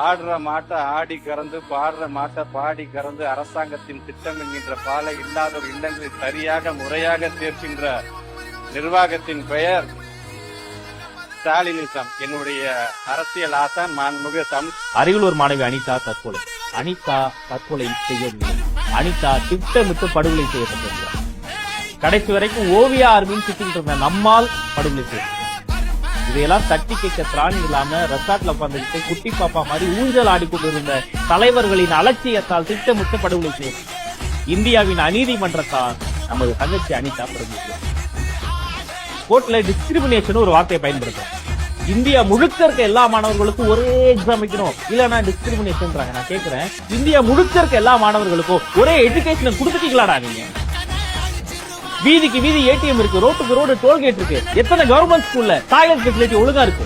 ஆடுற மாட்டை ஆடி கறந்து பாடுற மாட்டை பாடி கறந்து அரசாங்கத்தின் திட்டம் என்கின்ற பாலை இல்லாதோர் இல்லங்களில் சரியாக முறையாக சேர்க்கின்ற நிர்வாகத்தின் பெயர் ஸ்டாலினிசம். என்னுடைய அரசியல் ஆசான் மாண்புமிகு அரியலூர் மாணவி அனிதா தற்கொலை. அனிதா தற்கொலை செய்யவில்லை. அனிதா திட்டமிட்டு படுகொலை செய்யப்பட்டிருந்தார். கடைசி வரைக்கும் ஓவியா ஆர்மின்னு சுத்திக்கிட்டு இருந்த நம்மால் படுகொலை செய்ய. இதையெல்லாம் தட்டி கேட்க திராணி இல்லாம ரெசார்ட்ல உட்காந்துக்கிட்டு குட்டி பாப்பா மாதிரி ஊஞ்சல் ஆடிக்கொண்டிருந்த தலைவர்களின் அலட்சியத்தால் திட்டமிட்டு படுகொலை செய்யும் இந்தியாவின் அநீதிமன்றத்தால் நமது தங்கச்சி அனிதா படுகொலை. கோர்ட்ல டிஸ்கிரிமினேஷன் ஒரு வார்த்தையை பயன்படுத்தும். இந்தியா முழுக்க இருக்க எல்லா மாணவர்களுக்கும் ஒரே எக்ஸாம் வைக்கணும், இல்லன்னா டிஸ்கிரிமினேஷன். நான் கேட்கிறேன், இந்தியா முழுக்க இருக்க எல்லா மாணவர்களுக்கும் ஒரே எஜுகேஷன் கொடுத்துட்டீங்களாடா நீங்க? வீதிக்கு வீதி ஏடிஎம் இருக்கு, ரோட்டுக்கு ரோடு டோல்கேட் இருக்கு. எத்தனை கவர்மெண்ட் ஸ்கூல்ல டாய்லெட் ஃபெசிலிட்டி ஒழுங்கா இருக்கு?